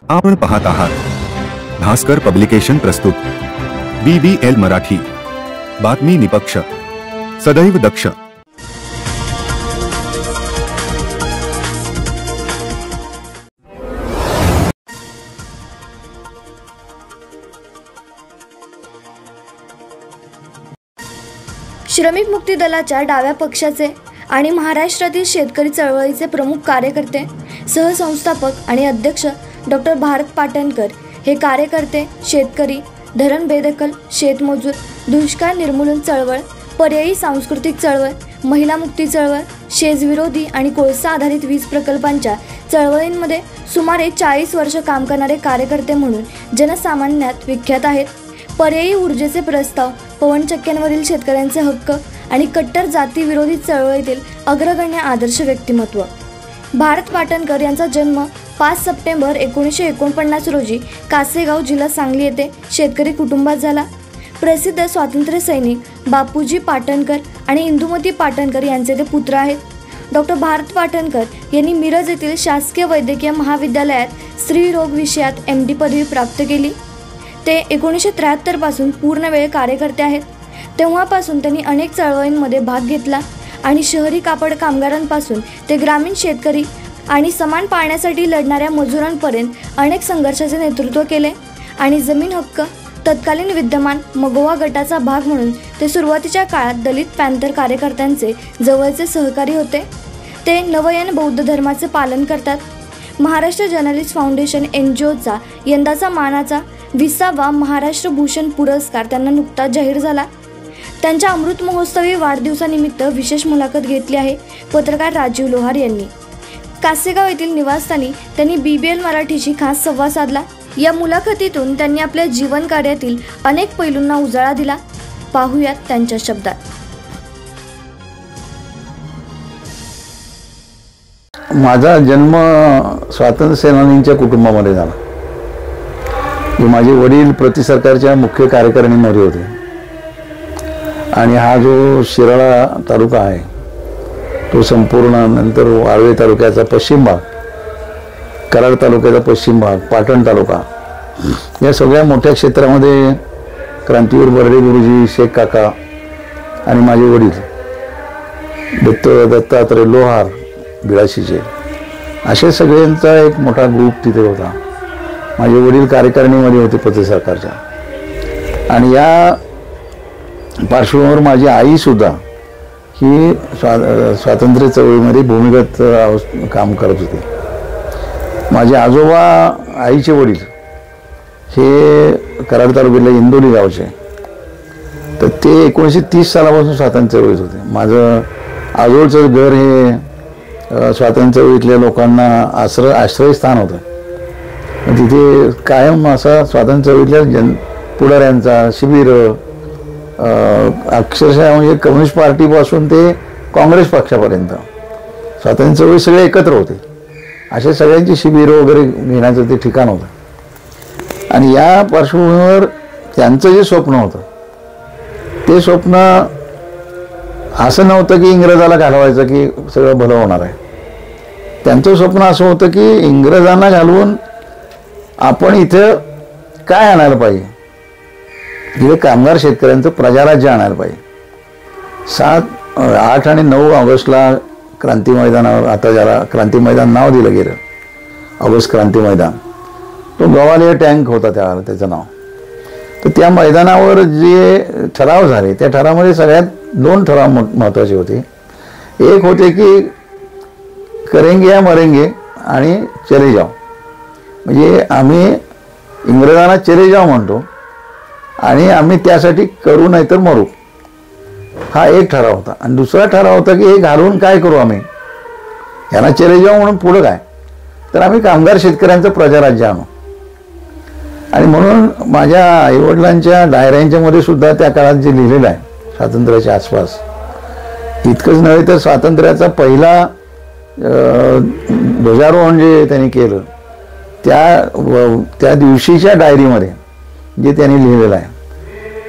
आपण पाहत आहात भास्कर पब्लिकेशन प्रस्तुत BBL मराठी, बातमी निपक्ष, सदैव दक्ष. श्रमिक मुक्ती दलाच्या डाव्या पक्षाचे आणि महाराष्ट्रातील शेतकरी चळवळीचे प्रमुख कार्यकर्ते, सहसंस्थापक आणि अध्यक्ष डॉक्टर भारत पाटणकर हे कार्यकर्ते शेतकरी, धरण बेदखल, शेतमजूर, दुष्काळ निर्मूलन चळवळ, पर्यायी सांस्कृतिक चळवळ, महिला मुक्ती चळवळ, शेतविरोधी आणि कोळसा आधारित वीज प्रकल्पांच्या चळवळींमध्ये सुमारे 40 वर्ष काम करणारे कार्यकर्ते म्हणून जनसामान्यात विख्यात आहेत. पर्यायी ऊर्जेचे प्रस्ताव, पवनचक्क्यांवरील शेतकऱ्यांचे हक्क आणि कट्टर जातीविरोधी चळवळीतील अग्रगण्य आदर्श व्यक्तिमत्व. भारत पाटणकर यांचा जन्म 5 सप्टेंबर 1949 रोजी कासेगाव, जिल्हा सांगली येथे शेतकरी कुटुंबात झाला. प्रसिद्ध स्वातंत्र्य सैनिक बापूजी पाटणकर आणि इंदुमती पाटणकर यांचे ते पुत्र आहेत. डॉक्टर भारत पाटणकर यांनी मिरज येथील शासकीय वैद्यकीय महाविद्यालयात स्त्रीरोग विषयात MD पदवी प्राप्त केली. ते 1973 पासून पूर्णवेळ कार्यकर्ते आहेत. तेव्हापासून त्यांनी अनेक चळवळींमध्ये भाग घेतला आणि शहरी कापड कामगारांपासून ते ग्रामीण शेतकरी आणि समान पाळण्यासाठी लढणाऱ्या मजुरांपर्यंत अनेक संघर्षाचे नेतृत्व केले आणि जमीन हक्क तत्कालीन विद्यमान मगोवा गटाचा भाग म्हणून ते सुरुवातीच्या काळात दलित पॅंथर कार्यकर्त्यांचे जवळचे सहकारी होते. ते नवयन बौद्ध धर्माचे पालन करतात. महाराष्ट्र जर्नलिस्ट फाउंडेशन NGOचा यंदाचा मानाचा 20वा महाराष्ट्र भूषण पुरस्कार त्यांना नुकताच जाहीर झाला. त्यांच्या अमृत महोत्सवी वाढदिवसानिमित्त विशेष मुलाखत घेतली आहे पत्रकार राजीव लोहार यांनी. कासेगाव येथील निवासस्थानी त्यांनी BBL मराठीशी खास संवाद साधला. या मुलाखतीतून त्यांनी आपल्या जीवन कार्यातील अनेक पैलूंना उजाळा दिला. पाहूयात त्यांच्या शब्दात. माझा जन्म स्वातंत्र्य सेनानींच्या कुटुंबामध्ये झाला. माझे वडील प्रति सरकारच्या मुख्य कार्यकारिणीमध्ये होते आणि हा जो शिराळा तालुका आहे तो संपूर्ण, नंतर वाळवे तालुक्याचा पश्चिम भाग, कराड तालुक्याचा पश्चिम भाग, पाटण तालुका, या सगळ्या मोठ्या क्षेत्रामध्ये क्रांतीवीर बर्डे गुरुजी, शेख काका आणि माझे वडील दत्तात्रय लोहार बिळाशीचे, असे सगळ्यांचा एक मोठा ग्रुप तिथे होता. माझे वडील कार्यकारिणीमध्ये होते प्रति सरकारच्या. आणि या पार्श्वभूमीवर माझी आईसुद्धा ही स्वातंत्र्य चळवळीमध्ये भूमिगत काम करत होते. माझे आजोबा, आईचे वडील हे कराड तालुक्यातल्या इंदोली गावचे, तर ते 1930 सालापासून स्वातंत्र्य चळवळीत होते. माझं आजोळचं घर हे स्वातंत्र्य चळवळीतल्या लोकांना आश्रयस्थान होतं. तिथे कायम असा स्वातंत्र्य चळवळीतल्या पुढाऱ्यांचा शिबिर, अक्षरशः म्हणजे कम्युनिस्ट पार्टीपासून ते काँग्रेस पक्षापर्यंत स्वातंत्र्य चळवळी सगळे एकत्र होते. अशा सगळ्यांची शिबिरं वगैरे घेण्याचं ते ठिकाण होतं. आणि या पार्श्वभूमीवर त्यांचं जे स्वप्न होतं ते स्वप्न असं नव्हतं की इंग्रजाला घालवायचं की सगळं भलं होणार आहे. त्यांचं स्वप्न असं होतं की इंग्रजांना घालवून आपण इथं काय आणायला पाहिजे, इथे कामगार शेतकऱ्यांचं प्रजाराज्य आणायला पाहिजे. 7, 8 आणि 9 ऑगस्टला क्रांती मैदानावर, आता ज्याला क्रांती मैदान नाव दिलं गेलं, ऑगस्ट क्रांती मैदान, तो गवालिया टँक होता त्यावेळेला त्याचं नाव. तर त्या मैदानावर जे ठराव झाले त्या ठरावामध्ये सगळ्यात 2 ठराव महत्त्वाचे होते. एक होते की करेंगे या मरेंगे आणि चले जाओ, म्हणजे आम्ही इंग्रजांना चले जाओ म्हणतो आणि आम्ही त्यासाठी करू नाही तर मरू, हा एक ठराव होता. आणि दुसरा ठराव होता की हे घालून काय करू आम्ही, यांना चले जाऊ म्हणून पुढं काय, तर आम्ही कामगार शेतकऱ्यांचं प्रजाराज्य आणू. आणि म्हणून माझ्या आईवडिलांच्या डायऱ्यांच्या मध्ये सुद्धा त्या काळात जे लिहिलेलं आहे स्वातंत्र्याच्या आसपास, इतकंच नव्हे तर स्वातंत्र्याचा पहिला ध्वजारोहण जे त्यांनी केलं त्या दिवशीच्या डायरीमध्ये जे त्यांनी लिहिलेलं आहे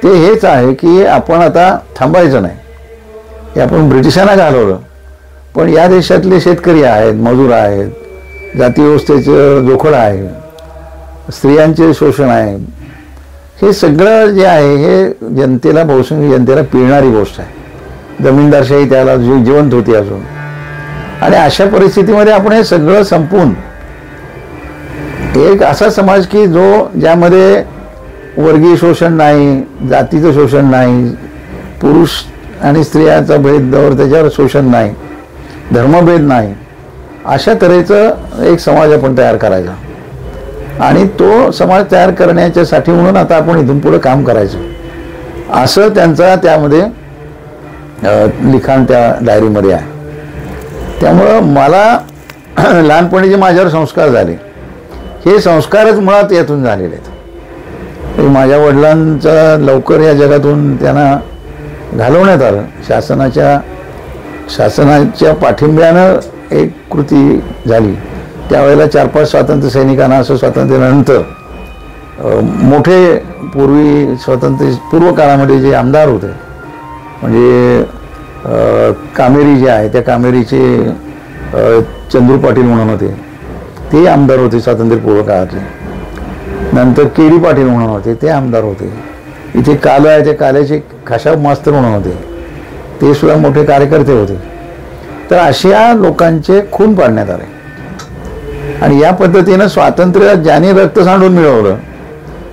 ते हेच आहे की आपण आता थांबायचं नाही. हे आपण ब्रिटिशांना घालवलं, पण या देशातले शेतकरी आहेत, मजूर आहेत, जाती व्यवस्थेचं जोखड आहे, स्त्रियांचे शोषण आहे, हे सगळं जे आहे हे जनतेला, बहुसंख्य जनतेला पिळणारी गोष्ट आहे. जमीनदारशाही त्याला जिवंत होती अजून. आणि अशा परिस्थितीमध्ये आपण हे सगळं संपवून एक असा समाज की ज्यामध्ये वर्गीय शोषण नाही, जातीचं शोषण नाही, पुरुष आणि स्त्रियांचा भेदभाव त्याच्यावर शोषण नाही, धर्मभेद नाही, अशा तऱ्हेचं एक समाज आपण तयार करायचा. आणि तो समाज तयार करण्याच्यासाठी म्हणून आता आपण इथून पुढे काम करायचं, असं त्यांचा त्यामध्ये लिखाण त्या डायरीमध्ये आहे. त्यामुळं मला लहानपणी जे माझ्यावर संस्कार झाले, हे संस्कारच मुळात यातून झालेले आहेत. माझ्या वडिलांचा लवकर या जगातून त्यांना घालवण्यात आलं. शासनाच्या पाठिंब्यानं एक कृती झाली. त्यावेळेला 4-5 स्वातंत्र्य सैनिकांना असं स्वातंत्र्यानंतर मोठे पूर्व काळामध्ये जे आमदार होते, म्हणजे कामेरी जे आहे त्या कामेरीचे चंद्रू पाटील म्हणून होते, ते आमदार होते स्वातंत्र्यपूर्व काळातले. नंतर केडी पाटील म्हणून होते, ते आमदार होते. इथे कालं आहे, ते काल्याचे खाशाब मास्तर म्हणून होते, ते सुद्धा मोठे कार्यकर्ते होते. तर अशा लोकांचे खून पाडण्यात आले. आणि या पद्धतीनं स्वातंत्र्य ज्यांनी रक्त सांडून मिळवलं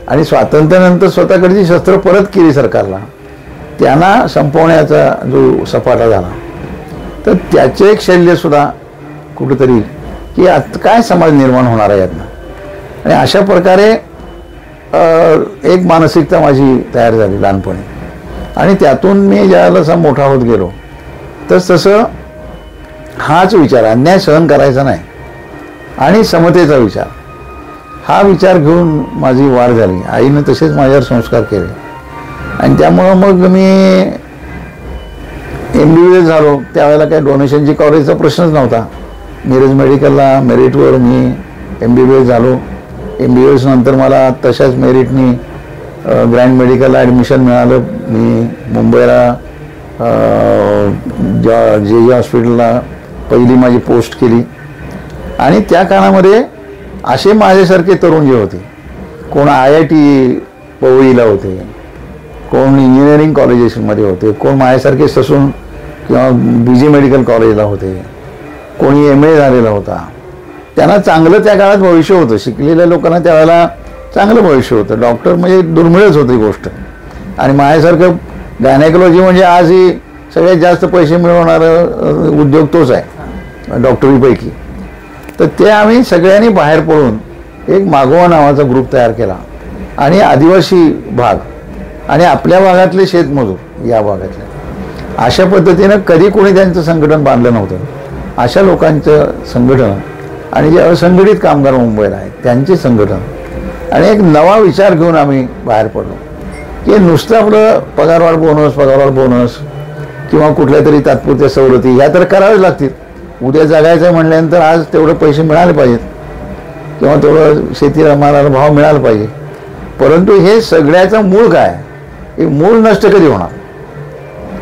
आणि स्वातंत्र्यानंतर स्वतःकडची शस्त्र परत केली सरकारला, त्यांना संपवण्याचा जो सपाटा झाला, तर त्याचे एक शल्यसुद्धा कुठेतरी की आता काय समाज निर्माण होणार आहे यातनं. आणि अशा प्रकारे एक मानसिकता माझी तयार झाली लहानपणी. आणि त्यातून मी ज्यावेळेला असा मोठा होत गेलो तसं हाच विचार, अन्याय सहन करायचा नाही आणि समतेचा विचार, हा विचार घेऊन माझी वाढ झाली. आईनं तसेच माझ्यावर संस्कार केले. आणि त्यामुळं मग मी MBBS झालो. त्यावेळेला काय डोनेशनची कॉलेजचा प्रश्नच नव्हता. मिरज मेडिकलला मेरिटवर मी MBBS झालो. MBBS नंतर मला तशाच मेरिटनी ग्रँड मेडिकलला ॲडमिशन मिळालं. मी मुंबईला JJ हॉस्पिटलला पहिली माझी पोस्ट केली. आणि त्या काळामध्ये असे माझ्यासारखे तरुण जे होते, कोण IIT पवईला होते, कोण इंजिनिअरिंग कॉलेजेसमध्ये होते, कोण माझ्यासारखे ससून किंवा BG मेडिकल कॉलेजला होते, कोणी MA झालेला होता. त्यांना चांगलं त्या काळात भविष्य होतं. शिकलेल्या लोकांना त्यावेळेला चांगलं भविष्य होतं. डॉक्टर म्हणजे दुर्मिळच होती गोष्ट. आणि माझ्यासारखं गायनेकॉलॉजी म्हणजे आजही सगळ्यात जास्त पैसे मिळवणारा उद्योग तोच आहे डॉक्टरीपैकी. तर ते आम्ही सगळ्यांनी बाहेर पडून एक मागोवा नावाचा ग्रुप तयार केला. आणि आदिवासी भाग आणि आपल्या भागातले शेतमजूर, या भागातले, अशा पद्धतीनं कधी कोणी त्यांचं संघटन बांधलं नव्हतं. अशा लोकांचं संघटन आणि जे असंघटित कामगार मुंबईला आहेत त्यांचे संघटन आणि एक नवा विचार घेऊन आम्ही बाहेर पडलो की नुसतं आपलं पगारवाढ बोनस किंवा कुठल्या तरी तात्पुरत्या सवलती ह्या तर कराव्याच लागतील. उद्या जगायचं म्हणल्यानंतर आज तेवढे पैसे मिळाले पाहिजेत किंवा तेवढं शेतीला मालाला भाव मिळाला पाहिजे. परंतु हे सगळ्याचं मूळ काय, हे मूळ नष्ट कधी होणार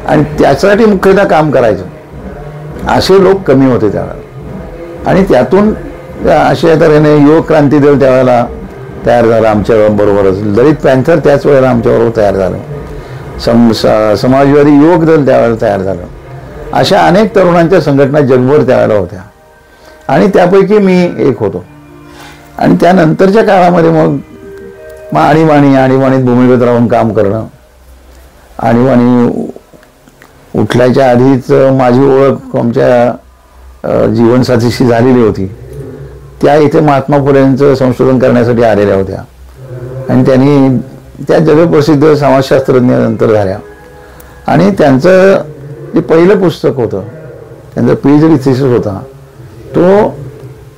आणि त्यासाठी मुख्यतः काम करायचं, असे लोक कमी होते त्यावेळेला. आणि त्यातून अशा तऱ्हेने युवक क्रांती दल त्यावेळेला तयार झालं आमच्या बरोबरच. दलित पॅन्थर त्याच वेळेला आमच्याबरोबर तयार झालं. समाजवादी युवक दल त्यावेळेला तयार झालं. अशा अनेक तरुणांच्या संघटना जगभर त्यावेळेला होत्या आणि त्यापैकी मी एक होतो. आणि त्यानंतरच्या काळामध्ये मग आणीबाणीत भूमिगत राहून काम करणं, आणीबाणी उठल्याच्या आधीच माझी ओळख आमच्या जीवनसाथीशी झालेली होती. त्या इथे महात्मा फुलेंचं संशोधन करण्यासाठी आलेल्या होत्या आणि त्यांनी त्या जगप्रसिद्ध समाजशास्त्रज्ञ नंतर झाल्या. आणि त्यांचं जे पहिलं पुस्तक होतं, त्यांचा PhD थिसिस होता, तो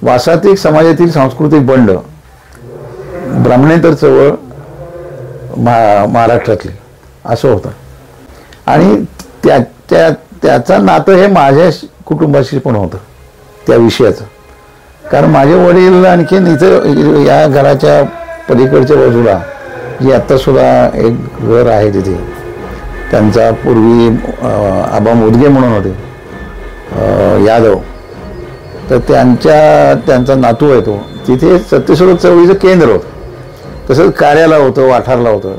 वासातिक समाजातील सांस्कृतिक बंड, ब्राह्मणेतर चळवळ महाराष्ट्रातली, असं होतं. आणि त्याचं नातं हे माझ्या कुटुंबाशी पण होतं त्या विषयाचं. कारण माझे वडील आणखीन इथं या घराच्या पलीकडच्या बाजूला जी आत्तासुद्धा एक घर आहे तिथे, त्यांचा पूर्वी आबा मोदगे म्हणून होते यादव, तर त्यांचा नातू आहे तो, तिथे सत्यशोधक चळवळीचं केंद्र होतं. तसंच कार्याला होतं, वाठारला होतं,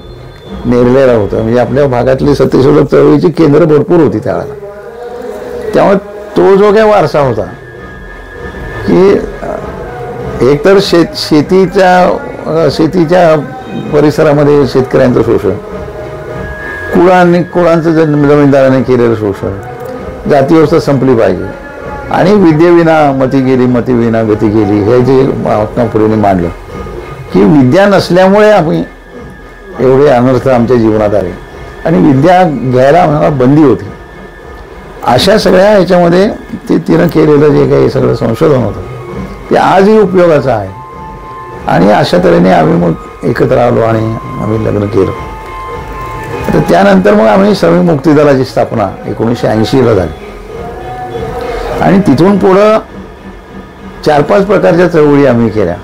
नेरलेला होतं. म्हणजे आपल्या भागातली सत्यशोधक चळवळीची केंद्र भरपूर होती त्यावेळेला. त्यामुळे तो जो काही वारसा होता की एकतर शेतीच्या परिसरामध्ये शेतकऱ्यांचं शोषण, कुळांचं जमीनदाराने केलेलं शोषण, जातीव्यवस्था संपली पाहिजे आणि विद्येविना मती गेली, मतीविना गती गेली, हे जे महात्मा फुलेंनी मांडलं की विद्या नसल्यामुळे आम्ही एवढे अनर्थ आमच्या जीवनात आले आणि विद्या घ्यायला आम्हाला बंदी होती. अशा सगळ्या ह्याच्यामध्ये तिनं केलेलं जे काही सगळं संशोधन होतं ते आजही उपयोगाचं आहे. आणि अशा तऱ्हेने आम्ही मग एकत्र आलो आणि आम्ही लग्न केलं. तर त्यानंतर मग आम्ही श्रमिक मुक्ती दलाची स्थापना 1980ला झाली आणि तिथून पुढं 4-5 प्रकारच्या चळवळी आम्ही केल्या.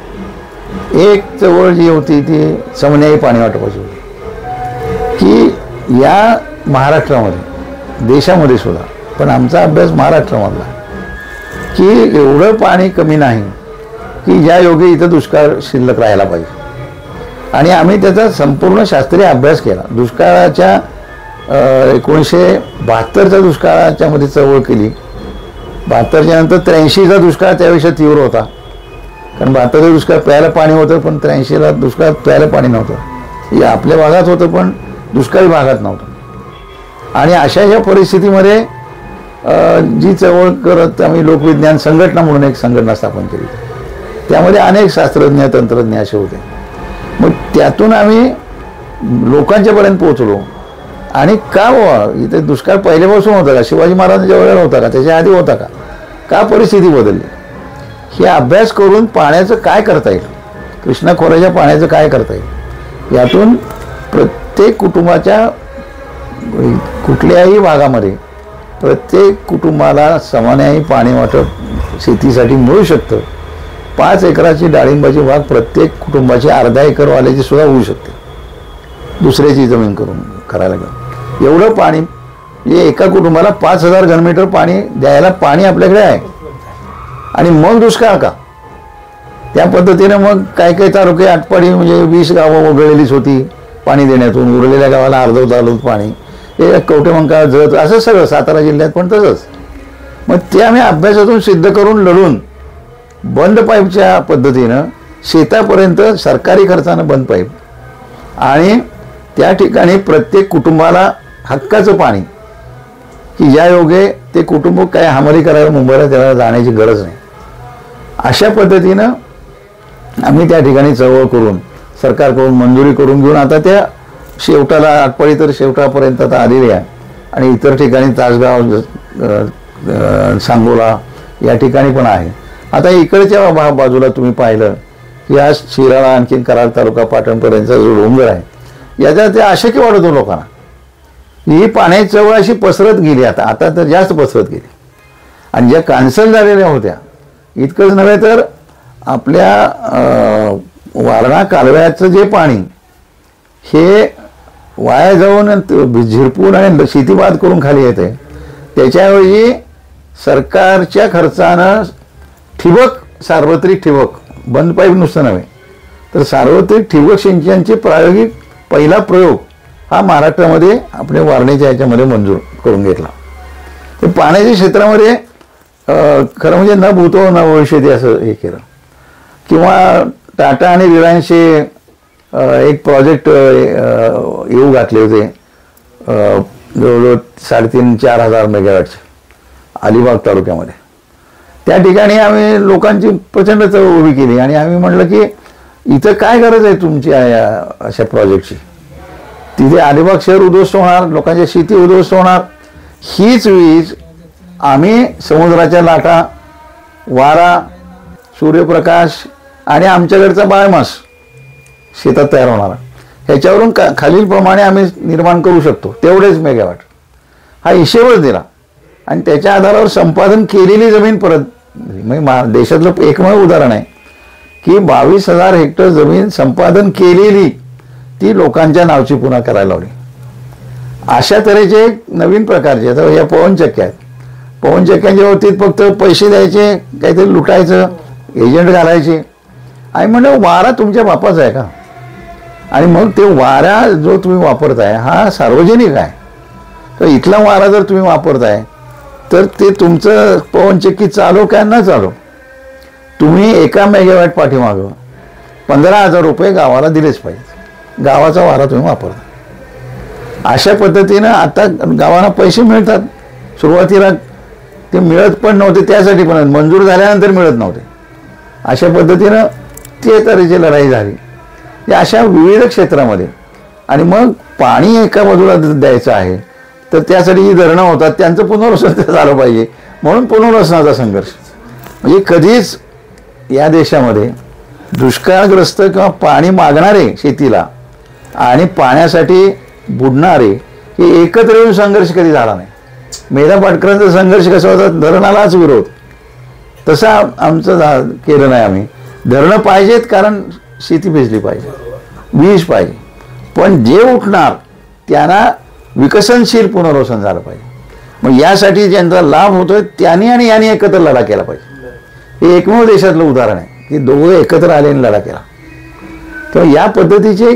एक चळवळ जी होती ती समन्यायी पाणी वाटपाची होती की या महाराष्ट्रामध्ये, देशामध्ये सुद्धा, पण आमचा अभ्यास महाराष्ट्रामधला की एवढं पाणी कमी नाही की ज्या योगे इथं दुष्काळ शिल्लक राहायला पाहिजे. आणि आम्ही त्याचा संपूर्ण शास्त्रीय अभ्यास केला. दुष्काळाच्या 1972च्या दुष्काळाच्या मध्ये चळवळ केली. 72च्या नंतर 83चा दुष्काळ त्यापेक्षा तीव्र होता, कारण 72चा दुष्काळ प्यायला पाणी होतं पण 83ला दुष्काळ प्यायला पाणी नव्हतं. हे आपल्या भागात होतं पण दुष्काळी भागात नव्हतं. आणि अशा ह्या परिस्थितीमध्ये जी चळवळ करत आम्ही लोकविज्ञान संघटना म्हणून एक संघटना स्थापन केली. त्यामध्ये अनेक शास्त्रज्ञ, तंत्रज्ञ असे होते. मग त्यातून आम्ही लोकांच्यापर्यंत पोहोचलो. आणि का इथे दुष्काळ पहिल्यापासून होता का, शिवाजी महाराजांच्या वेळेला होता का, त्याच्या आधी होता का, का परिस्थिती बदलली, हे अभ्यास करून पाण्याचं काय करता येईल, कृष्णा खोऱ्याच्या पाण्याचं काय करता येईल, यातून प्रत्येक कुटुंबाच्या कुठल्याही भागामध्ये प्रत्येक कुटुंबाला समन्यायी पाणी वाटप शेतीसाठी मिळू शकतं. 5 एकराची डाळिंबाची बाग प्रत्येक कुटुंबाची, अर्धा एकरवाल्याची सुद्धा होऊ शकते, दुसऱ्याची जमीन करून करायला गेलं. एवढं पाणी म्हणजे एका कुटुंबाला 5000 घनमीटर पाणी द्यायला पाणी आपल्याकडे आहे. आणि मग दुष्काळ का, त्या पद्धतीनं मग काही तालुके आटपाडी म्हणजे 20 गावं वगळलेलीच होती पाणी देण्यातून. उरलेल्या गावाला अर्धवट पाणी, हे कवटेमंका, जत, असं सगळं सातारा जिल्ह्यात पण तसंच. मग ते आम्ही अभ्यासातून सिद्ध करून लढून बंद पाईपच्या पद्धतीनं शेतापर्यंत सरकारी खर्चानं बंद पाईप आणि त्या ठिकाणी प्रत्येक कुटुंबाला हक्काचं पाणी की ज्या योगे ते कुटुंब काय हमाली करायला मुंबईला त्याला जाण्याची गरज नाही. अशा पद्धतीनं आम्ही त्या ठिकाणी चळवळ करून सरकारकडून मंजुरी करून घेऊन आता त्या शेवटाला, आटपाडी तर शेवटापर्यंत आता आलेली आहे. आणि इतर ठिकाणी तासगाव, सांगोला या ठिकाणी पण आहे. आता इकडच्या बाजूला तुम्ही पाहिलं की आज शिराळा, आणखीन कराड तालुका, पाटणपर्यंतचा जो डोंगर आहे, याचा ते अशक्य वाढवतो लोकांना. ही पाण्याची चळवळ अशी पसरत गेली, आता तर जास्त पसरत गेली. आणि ज्या कॅन्सल झालेल्या होत्या, इतकंच नव्हे तर आपल्या वारणा कालव्याचं जे पाणी हे वाया जाऊन झिरपून आणि शेतीबाद करून खाली येते, त्याच्याऐवजी सरकारच्या खर्चानं ठिबक, सार्वत्रिक ठिबक, बंद पाईप नुसतं नव्हे तर सार्वत्रिक ठिबक सिंचनचे प्रायोगिक पहिला प्रयोग हा महाराष्ट्रामध्ये आपल्या वारणेच्या ह्याच्यामध्ये मंजूर करून घेतला. तर पाण्याच्या क्षेत्रामध्ये खरं म्हणजे न भूतो न भविष्यती असं हे केलं. किंवा टाटा आणि रिलायन्सचे एक प्रोजेक्ट येऊ घातले होते जवळजवळ 3,500-4 हजार मेगावॅटचे अलिबाग तालुक्यामध्ये. त्या ठिकाणी आम्ही लोकांची प्रचंड चळवळ उभी केली आणि आम्ही म्हटलं की इथं काय गरज आहे तुमची अशा प्रोजेक्टची. तिथे अलिबाग शहर उद्ध्वस्त होणार, लोकांच्या शेती उद्ध्वस्त होणार. हीच वीज आम्ही समुद्राच्या लाटा, वारा, सूर्यप्रकाश आणि आमच्याकडचा बायोमास शेतात तयार होणार, ह्याच्यावरून खालीलप्रमाणे आम्ही निर्माण करू शकतो तेवढेच मेगावॅट हा हिशेबच दिला. आणि त्याच्या आधारावर संपादन केलेली जमीन परत, म्हणजे देशातलं एकमेव उदाहरण आहे की 22,000 हेक्टर जमीन संपादन केलेली ती लोकांच्या नावची पुन्हा करायला लावली. अशा तऱ्हेचे नवीन प्रकारचे आता या पवनचक्क्या आहेत. पवनचक्क्यांच्या बाबतीत फक्त पैसे द्यायचे, काहीतरी लुटायचं, एजंट घालायचे. आणि म्हणलं वारा तुमच्या बापाचा आहे का, आणि मग ते वारा जो तुम्ही वापरताय हा सार्वजनिक आहे. तर इथला वारा जर तुम्ही वापरताय तर ते तुमचं पवनचक्की चालो काय न चालो, तुम्ही एका मेगावॅट पाठीमागं 15,000 रुपये गावाला दिलेच पाहिजे. गावाचा वारा तुम्ही वापरता. अशा पद्धतीनं आता गावांना पैसे मिळतात. सुरुवातीला ते मिळत पण नव्हते, त्यासाठी पण मंजूर झाल्यानंतर मिळत नव्हते. अशा पद्धतीनं ते तऱ्हेची लढाई झाली. अशा विविध क्षेत्रामध्ये. आणि मग पाणी एका बाजूला द्यायचं आहे तर त्यासाठी जी धरणं होतात त्यांचं पुनर्वसन झालं पाहिजे, म्हणून पुनर्वसनाचा संघर्ष. म्हणजे कधीच या देशामध्ये दुष्काळग्रस्त किंवा पाणी मागणारे शेतीला आणि पाण्यासाठी बुडणारे हे एकत्र येऊन संघर्ष कधी झाला नाही. मेधा पाटकरांचा संघर्ष कसा होता, धरणालाच विरोध, तसा आमचं केलं नाही आम्ही. धरणं पाहिजेत कारण शेती भिजली पाहिजे, वीज पाहिजे, पण जे उठणार त्यांना विकसनशील पुनर्वसन झालं पाहिजे. मग यासाठी ज्यांचा लाभ होतोय त्यांनी आणि यांनी एकत्र लढा केला पाहिजे. हे एकमेव देशातलं उदाहरण आहे की दोघं एकत्र आले लढा केला. तर या पद्धतीचे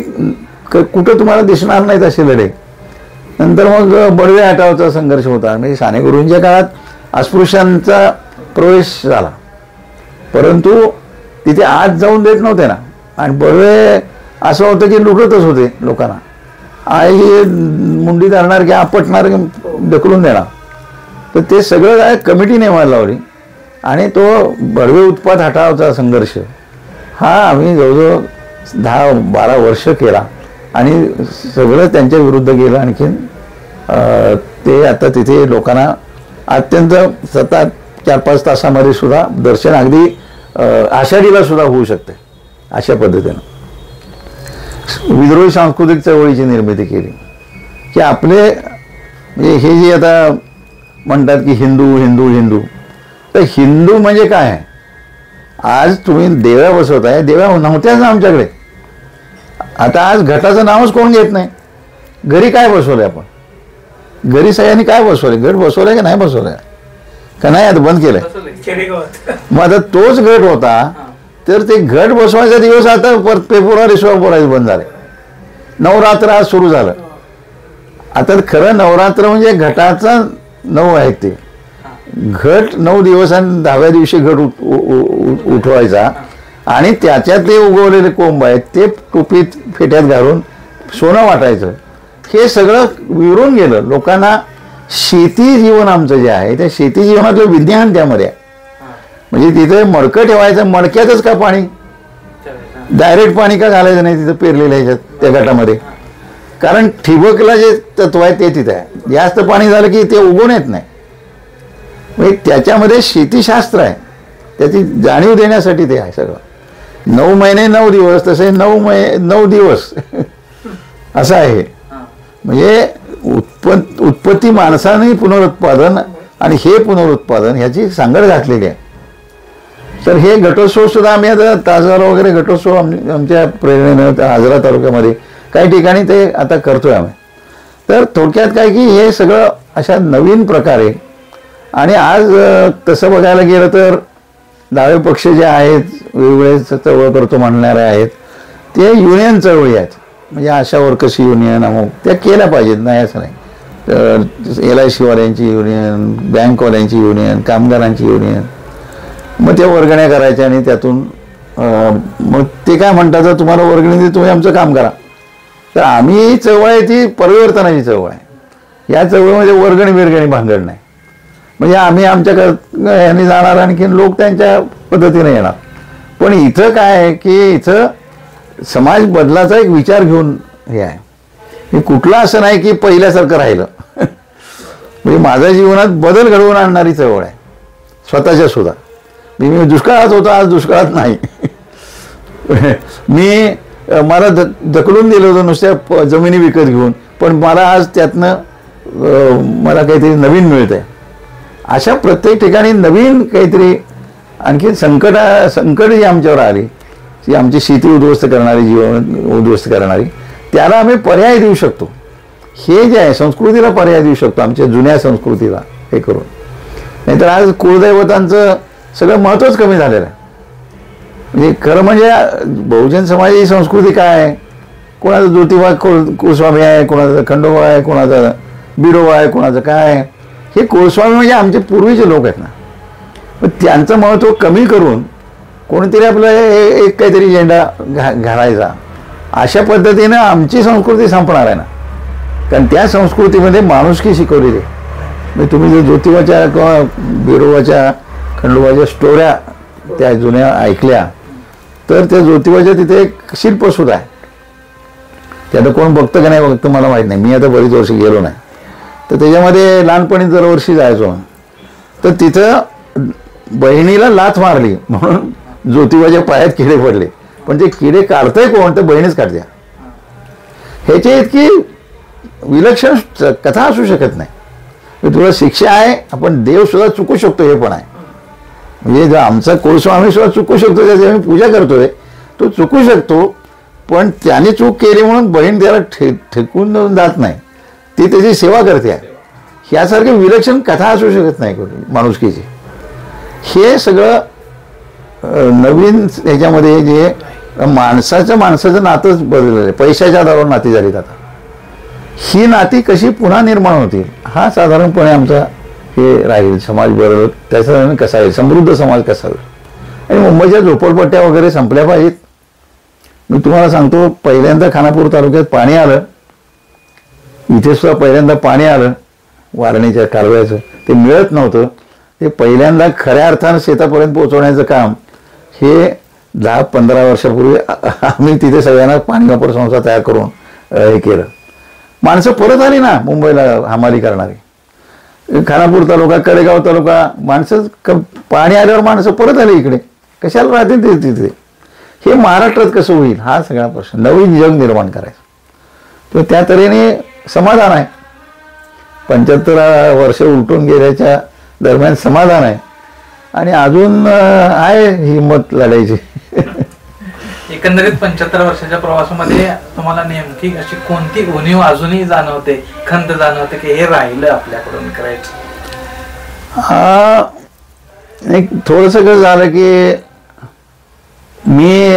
कुठं तुम्हाला दिसणार नाहीत असे लढे. नंतर मग बडवे हटावचा संघर्ष होता. म्हणजे साने गुरूंच्या काळात अस्पृश्यांचा प्रवेश झाला, परंतु तिथे आत जाऊन देत नव्हते ना. आणि बडवे असं होतं की लुटतच होते लोकांना. आई मुंडी धरणार की आपटणार ढकलून देणार. तर ते सगळं काय कमिटी नेमायला लावली आणि तो बडवे उत्पात हटावचा संघर्ष हा आम्ही जवळजवळ 10-12 वर्ष केला. आणि सगळं त्यांच्या विरुद्ध गेलं. आणखीन ते आता तिथे लोकांना अत्यंत 7-4-5 तासामध्ये सुद्धा दर्शन अगदी आषाढीला सुद्धा होऊ शकते. अशा पद्धतीनं विद्रोही सांस्कृतिक चळवळीची निर्मिती केली की आपले म्हणजे हे जे आता म्हणतात की हिंदू हिंदू हिंदू, तर हिंदू म्हणजे काय आहे. आज तुम्ही देव्या बसवताय, देव्या नव्हत्याच ना आमच्याकडे. आता आज घटाचं नावच कोण घेत नाही. घरी काय बसवलंय आपण, घरी सगळ्यांनी काय बसवलंय, घट बसवलंय की नाही बसवलंय का नाही, आता बंद केलंय. मग आता तोच घट होता तर ते घट बसवायचा दिवस आता फेब्रुवारी 16 बंद झाले. नवरात्र आज सुरू झालं. आता खरं नवरात्र म्हणजे घटाचा 9 आहेत ते घट 9 दिवस आणि 10व्या दिवशी घट उठवायचा आणि त्याच्यात ते उगवलेले कोंब आहेत ते टोपीत फेट्यात घालून सोनं वाटायचं. हे सगळं विरून गेलं. लोकांना शेती जीवन आमचं जे आहे त्या शेती जीवनातलं विज्ञान त्यामध्ये आहे. म्हणजे तिथे मडकं ठेवायचं, मडक्यातच का पाणी, डायरेक्ट पाणी का घालायचं नाही तिथं पेरलेल्या ह्याच्यात त्या गटामध्ये, कारण ठिबकला जे तत्व आहे ते तिथे आहे. जास्त पाणी झालं की ते उगवून येत नाही. म्हणजे त्याच्यामध्ये शेतीशास्त्र आहे, त्याची जाणीव देण्यासाठी ते आहे सगळं. 9 महिने 9 दिवस, तसे 9 दिवस असं आहे. म्हणजे उत्पत्ती माणसाने पुनरुत्पादन आणि हे पुनरुत्पादन ह्याची सांगड घातलेली आहे. तर हे घटोत्सव सुद्धा आम्ही आता तासगाव वगैरे घटोत्सव आमच्या प्रेरणेनं आजरा तालुक्यामध्ये काही ठिकाणी ते आता करतोय आम्ही. तर थोडक्यात काय की हे सगळं अशा नवीन प्रकारे. आणि आज तसं बघायला गेलं तर डावे पक्ष जे आहेत वेगवेगळे चळवळ करतो म्हणणारे आहेत ते युनियन चळवळी आहेत. म्हणजे आशा वर्कर्स युनियन अमुक त्या केल्या पाहिजेत, नाही असं नाही. LIC वाल्यांची युनियन, बँकवाल्यांची युनियन, कामगारांची युनियन, मग त्या वर्गण्या करायच्या आणि त्यातून मग ते काय म्हणतात तर तुम्हाला वर्गणी दे, तुम्ही आमचं काम करा. तर आम्ही चळवळ आहे ती परिवर्तनाची चळवळ आहे. या चळवळीमध्ये वर्गणी बिरगणी भांगड नाही. म्हणजे आम्ही आमच्या ह्यांनी जाणार, आणखीन लोक त्यांच्या पद्धतीने येणार. पण इथं काय आहे की इथं समाज बदलाचा एक विचार घेऊन हे आहे. हे कुठलं असं नाही की पहिल्यासारखं राहिलं. म्हणजे माझ्या जीवनात बदल घडवून आणणारी चळवळ आहे स्वतःच्या सुद्धा. मी दुष्काळात होतो, आज दुष्काळात नाही. मला ढकलून दिलं होतं नुसत्या जमिनी विकत घेऊन, पण मला आज त्यातनं मला काहीतरी नवीन मिळत आहे. अशा प्रत्येक ठिकाणी नवीन काहीतरी आणखी संकट जी आमच्यावर आली, ती आमची शेती उद्ध्वस्त करणारी, जीवन उद्ध्वस्त करणारी, त्याला आम्ही पर्याय देऊ शकतो. हे जे आहे संस्कृतीला पर्याय देऊ शकतो, आमच्या जुन्या संस्कृतीला हे करून. नाहीतर आज कुलदैवतांचं सगळं महत्त्वच कमी झालेलं आहे. म्हणजे खरं म्हणजे बहुजन समाजाची संस्कृती काय आहे, कोणाचा ज्योतिबा कुलस्वामी आहे, कोणाचा खंडोबा आहे, कोणाचा बिरोबा आहे, कोणाचं काय आहे. हे कुलस्वामी म्हणजे आमचे पूर्वीचे लोक आहेत ना, पण त्यांचं महत्त्व कमी करून कोणीतरी आपलं एक काहीतरी झेंडा घालायचा, अशा पद्धतीनं आमची संस्कृती संपणार आहे ना. कारण त्या संस्कृतीमध्ये माणुसकी शिकवलेली आहे. म्हणजे तुम्ही जर ज्योतिबाच्या किंवा बिरोबाच्या खंडोबाच्या स्टोऱ्या त्या जुन्या ऐकल्या तर त्या ज्योतिबाच्या तिथे एक शिल्पसुद्धा आहे. त्यानं कोण बघतं का नाही बघतं मला माहीत नाही, मी आता बरीच वर्ष गेलो नाही. तर त्याच्यामध्ये लहानपणी दरवर्षी जायचो. तर तिथं बहिणीला लाथ मारली म्हणून ज्योतिबाच्या पायात किडे पडले, पण ते किडे काढतंय कोण, तर बहिणीच काढत्या. ह्याची इतकी विलक्षण कथा असू शकत नाही. तुला शिक्षा आहे, आपण देव सुद्धा चुकू शकतो हे पण आहे. म्हणजे जर आमचा कुलस्वामी सुद्धा चुकू शकतो, त्याची आम्ही पूजा करतोय, तो चुकू शकतो, पण त्याने चूक केली म्हणून बहीण त्याला ठेकून जात नाही, ती त्याची सेवा करते आहे. ह्यासारखी विलक्षण कथा असू शकत नाही माणुसकीची. हे सगळं नवीन ह्याच्यामध्ये जे माणसाचं नातंच बदललेलं आहे. पैशाच्या आधारावर नाती झालीत आता. ही नाती कशी पुन्हा निर्माण होतील हा साधारणपणे आमचा हे राहील. समाज बरोबर त्याचा कसा आहे, समृद्ध समाज कसा होईल. आणि मुंबईच्या झोपडपट्ट्या वगैरे संपल्या पाहिजेत. मी तुम्हाला सांगतो, पहिल्यांदा खानापूर तालुक्यात पाणी आलं, इथे सुद्धा पहिल्यांदा पाणी आलं वारणीच्या कालव्याचं, ते मिळत नव्हतं. ते पहिल्यांदा खऱ्या अर्थानं शेतापर्यंत पोहोचवण्याचं काम हे 10-15 वर्षापूर्वी आम्ही तिथे सगळ्यांना पाणी वापर संस्था तयार करून हे केलं. माणसं परत आली ना मुंबईला हमाली करणारी. खानापूर तालुका, कडेगाव तालुका, माणसं पाणी आल्यावर माणसं परत आली इकडे, कशाला राहतील ते तिथे. हे महाराष्ट्रात कसं होईल हा सगळा प्रश्न. नवीन जग निर्माण करायचं, तर त्या तऱ्हेने समाधान आहे. 75 वर्ष उलटून गेल्याच्या दरम्यान समाधान आहे आणि अजून आहे हिंमत लढायची. एकंदरीत 75 वर्षाच्या प्रवासामध्ये तुम्हाला नेमकी अशी कोणती उणीव अजूनही जाणवते, खंत जाणवते की हे राहिलं आपल्याकडून करायचं? एक थोडंसं कसं झालं की मी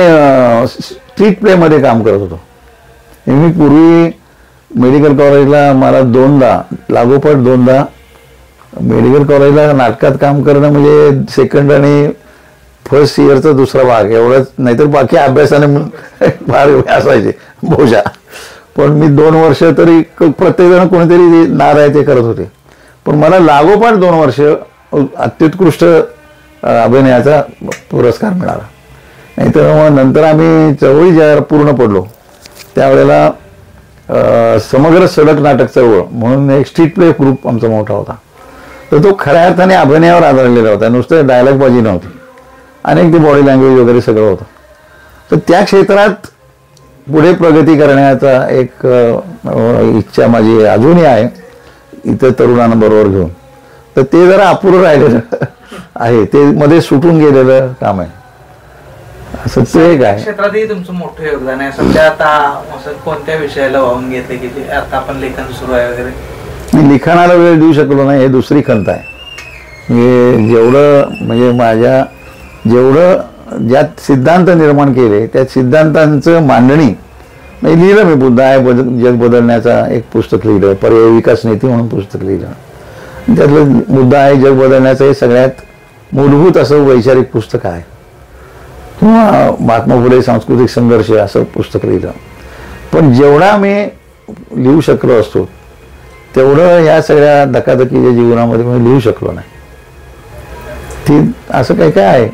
स्ट्रीट प्लेमध्ये काम करत होतो. मी पूर्वी मेडिकल कॉलेजला मला 2दा लागोपाठ 2दा मेडिकल कॉलेजला नाटकात काम करणं म्हणजे सेकंड आणि फर्स्ट इयरचा दुसरा भाग एवढंच, नाहीतर बाकी अभ्यासाने फार असायचे बोजा. पण मी 2 वर्ष तरी प्रत्येकजण कोणीतरी नार आहे ते करत होते. पण मला लागोपाठ 2 वर्ष अत्युत्कृष्ट अभिनयाचा पुरस्कार मिळाला. नाहीतर मग नंतर आम्ही चळवळी ज्या पूर्ण पडलो त्यावेळेला समग्र सडक नाटक चळवळ म्हणून एक स्ट्रीट प्ले ग्रुप आमचा मोठा होता. तर तो खऱ्या अर्थाने अभिनयावर आधारलेला होता, नुसतं डायलॉगबाजी नव्हती, अनेक ते बॉडी लँग्वेज वगैरे सगळं होतं. तर त्या क्षेत्रात पुढे प्रगती करण्याचा एक इच्छा माझी अजूनही आहे, इतर तरुणांना बरोबर घेऊन. तर ते जरा अपुरं राहिलेलं आहे, ते मध्ये सुटून गेलेलं काम आहे. असं ते काय क्षेत्रातही तुमचं मोठं योगदान आहे. सध्या आता कोणत्या विषयाला वाहून घेतले की आता आपण लेखन सुरू आहे वगैरे? मी लिखाणाला वेळ देऊ शकलो नाही, हे दुसरी खंत आहे. जेवढं म्हणजे माझ्या जेवढं ज्यात सिद्धांत निर्माण केले त्या सिद्धांतांचं मांडणी म्हणजे लिहिलं. मी बुद्ध आहे जग बदलण्याचा एक पुस्तक लिहिलं, पर्याय विकास नीती म्हणून पुस्तक लिहिलं. त्यातलं बुद्ध आहे जग बदलण्याचं हे सगळ्यात मूलभूत असं वैचारिक पुस्तक आहे. किंवा महात्मा फुले सांस्कृतिक संघर्ष असं पुस्तक लिहिलं. पण जेवढा मी लिहू शकलो असतो तेवढं ह्या सगळ्या धकाधकीच्या जीवनामध्ये मी लिहू शकलो नाही. ती असं काय काय आहे.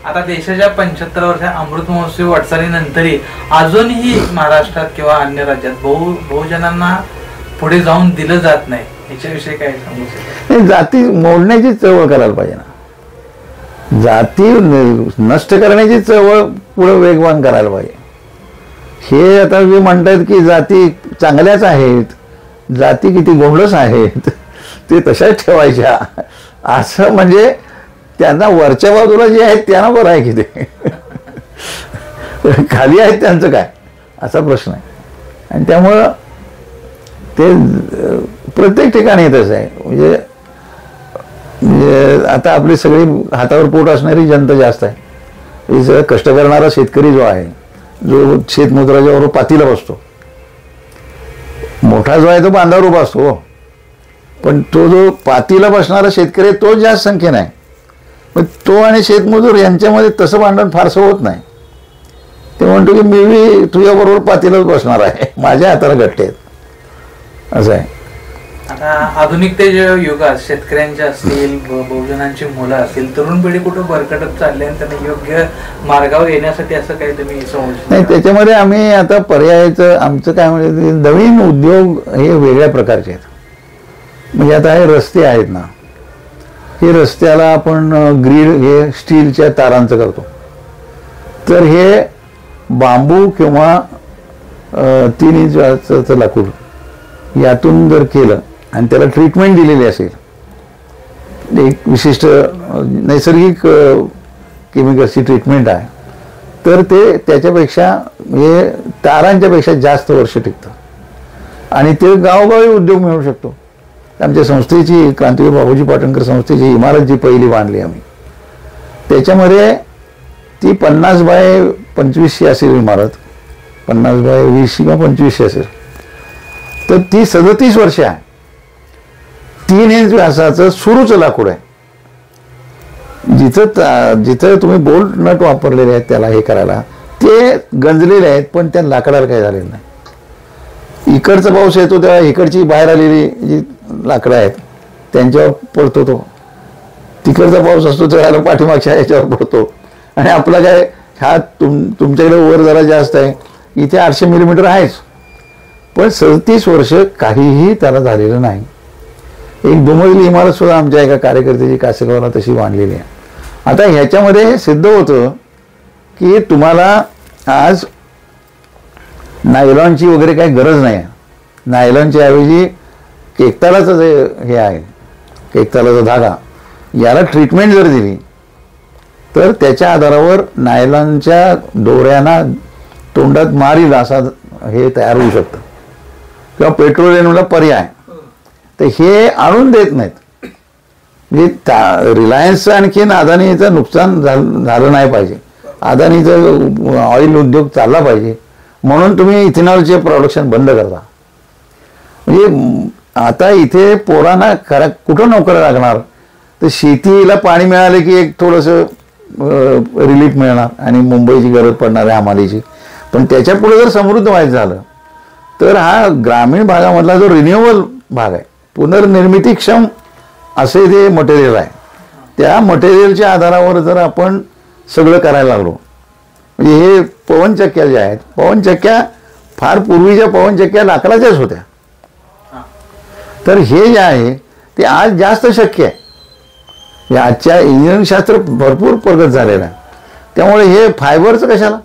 आता देशाच्या 75 वर्ष अमृत महोत्सवी वाटचालीनंतरही अजूनही महाराष्ट्रात किंवा अन्य राज्यात बहुजनांना पुढे जाऊन दिलं जात नाही, याच्याविषयी काय सांगू शकतो? जाती मोडण्याची चळवळ करायला पाहिजे ना. जाती नष्ट करण्याची चळवळ पुढे वेगवान करायला पाहिजे. हे आता जे म्हणतात की जाती चांगल्याच आहेत, जाती किती गोंडस आहेत, ते तशाच ठेवायच्या, असं म्हणजे त्यांना वरच्या बाजूला जे आहेत त्यांना बरं आहे की ते खाली आहेत त्यांचं काय असा प्रश्न आहे. आणि त्यामुळं ते प्रत्येक ठिकाणी तसं आहे. म्हणजे आता आपली सगळी हातावर पोट असणारी जनता जास्त आहे. सगळं कष्ट करणारा शेतकरी जो आहे जो शेतमजुराच्या बरोबर पातीला बसतो, मोठा जो आहे तो बांधावर उभा असतो, पण तो जो पातीला बसणारा शेतकरी आहे तो जास्त संख्येने आहे. पण तो आणि शेतमजूर यांच्यामध्ये तसं भांडण फारसं होत नाही. ते म्हणतो की मी बी तुझ्याबरोबर पातीलाच बसणार आहे, माझ्या हाताला गट्टे आहेत, असं आहे. आता आधुनिकतेच्या युगात शेतकऱ्यांच्या असतील, बहुजनांची मुलं असतील, तरुण पिढी कुठं भरकटत चालली आणि त्यांना योग्य मार्गावर येण्यासाठी असं काही तुम्ही नाही. त्याच्यामध्ये आम्ही आता पर्यायाचं आमचं काय म्हणजे नवीन उद्योग हे वेगळ्या प्रकारचे आहेत. म्हणजे आता हे रस्ते आहेत ना, हे रस्त्याला आपण ग्रीड हे स्टीलच्या तारांचं करतो, तर हे बांबू किंवा 3 इंचाचं लाकूड यातून जर केलं आणि त्याला ट्रीटमेंट दिलेली असेल, एक विशिष्ट नैसर्गिक केमिकल्सची ट्रीटमेंट आहे, तर ते त्याच्यापेक्षा म्हणजे तारांच्या पेक्षा जास्त वर्ष टिकतं आणि ते गावोगावी उद्योग मिळू शकतो. आमच्या संस्थेची क्रांतिवीर बापूजी पाटणकर संस्थेची इमारत जी पहिली बांधली आम्ही, त्याच्यामध्ये ती 50 बाय 25 असेल इमारत, 50 बाय 20 किंवा 25 असेल, तर ती 37 वर्ष आहे. 3 इंच व्यासाचं सुरूचं लाकूड आहे. जिथं तुम्ही बोल्ट नट वापरलेले आहेत त्याला हे करायला, ते गंजलेले आहेत, पण त्या लाकडाला काही झालेलं नाही. इकडचा पाऊस येतो तेव्हा इकडची बाहेर आलेली जी लाकडं आहेत त्यांच्यावर पडतो, तो तिकडचा पाऊस असतो त्याला पाठीमागच्या याच्यावर पडतो. आणि आपला काय हा तुमच्याकडे वर जरा जास्त आहे, इथे 800 मिलीमीटर आहेच, पण 37 वर्ष काहीही त्याला झालेलं नाही. एक दुमजली इमारत सुद्धा आमच्या एका कार्यकर्त्याची कासेगावला तशी बांधलेली आहे. आता ह्याच्यामध्ये हे सिद्ध होतं की तुम्हाला आज नायलॉनची वगैरे काही गरज नाही आहे. नायलॉनच्या ऐवजी केकतालाचं जे हे आहे, केकतालाचा धागा, याला ट्रीटमेंट जर दिली तर त्याच्या आधारावर नायलॉनच्या दोऱ्यांना तोंडात मारील असा हे तयार होऊ शकतं. किंवा पेट्रोलियमला पर्याय, तर हे आणून देत नाहीत. म्हणजे रिलायन्सचं आणखीन अदानीचं नुकसान झालं नाही पाहिजे, अदानीचं ऑइल उद्योग चालला पाहिजे, म्हणून तुम्ही इथेनॉलचे प्रोडक्शन बंद करता. म्हणजे आता इथे पोरांना खरं कुठं नोकऱ्या लागणार, तर शेतीला पाणी मिळाले की एक थोडंसं रिलीफ मिळणार आणि मुंबईची गरज पडणार आहे हमालीची. पण त्याच्या पुढे जर समृद्ध व्हायचं झालं तर हा ग्रामीण भागामधला जो रिन्युएबल भाग आहे, पुनर्निर्मितीक्षम असे जे मटेरियल आहे, त्या मटेरियलच्या आधारावर जर आपण सगळं करायला लागलो, म्हणजे हे पवनचक्क्या ज्या आहेत, पवनचक्क्या फार पूर्वीच्या पवनचक्क्या लाकडाच्याच होत्या, तर हे जे आहे ते आज जास्त शक्य आहे. आजच्या इंजिनिअरिंग शास्त्र भरपूर प्रगत झालेलं आहे. त्यामुळे हे फायबरचं कशाला,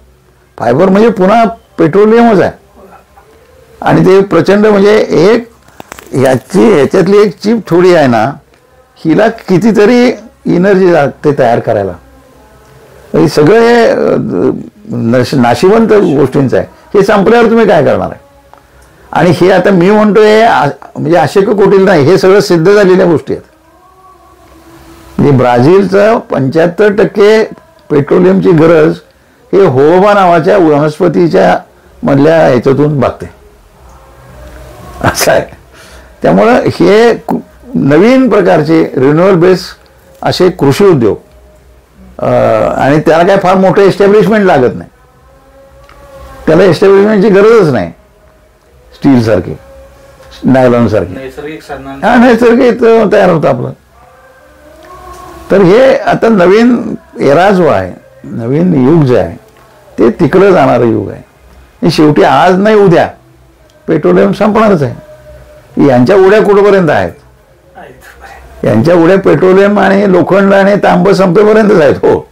फायबर म्हणजे पुन्हा पेट्रोलियमच आहे. आणि ते प्रचंड म्हणजे एक ह्याच्यातली एक चिप थोडी आहे ना, हिला कितीतरी एनर्जी लागते तयार करायला. हे सगळं हे नाशिवंत गोष्टींचं आहे. हे संपल्यावर तुम्ही काय करणार आहे? आणि हे आता मी म्हणतोय म्हणजे अशक्य कोटील नाही, हे सगळं सिद्ध झालेल्या गोष्टी आहेत. म्हणजे ब्राझीलचं 75% पेट्रोलियमची गरज हे होबा नावाच्या वनस्पतीच्या मधल्या ह्याच्यातून भागते, असं आहे. त्यामुळं हे नवीन प्रकारचे रिन्युएबल बेस असे कृषी उद्योग, आणि त्याला काय फार मोठं एस्टॅब्लिशमेंट लागत नाही, त्याला एस्टॅब्लिशमेंटची गरजच नाही. स्टील सारखी, नायलॉन सारखी नैसर्गिक तयार होतं आपलं. तर हे आता नवीन एरा जो आहे, नवीन युग जे आहे ते तिकडं जाणारं युग आहे. शेवटी आज नाही उद्या पेट्रोलियम संपणारच आहे. यांच्या उड्या कुठपर्यंत आहेत? यांच्या उड्या पेट्रोलियम आणि लोखंड आणि तांब संपेपर्यंतच आहेत. हो,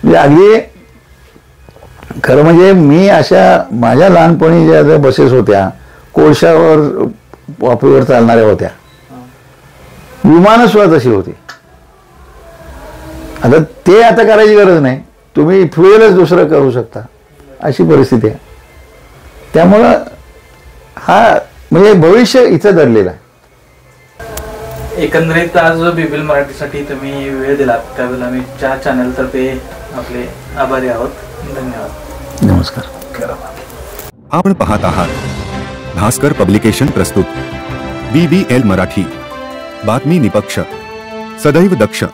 म्हणजे अगदी खरं म्हणजे मी अशा माझ्या लहानपणी ज्या बसेस होत्या कोळशावर वाफेवर चालणाऱ्या होत्या, विमानं सुद्धा तशी होती. आता ते आता करायची गरज नाही, तुम्ही फ्युएलच दुसरं करू शकता, अशी परिस्थिती आहे. त्यामुळं हा म्हणजे भविष्य इथं दडलेलं आहे. एकंदरीत आज बिबिल मराठीसाठी तुम्ही वेळ दिलात त्यावेळेला आम्ही चॅनलतर्फे आपले आभारी आहोत. धन्यवाद. नमस्कार. आपण पाहत आहात भास्कर पब्लिकेशन प्रस्तुत BVL मराठी. बातमी निपक्ष, सदैव दक्ष.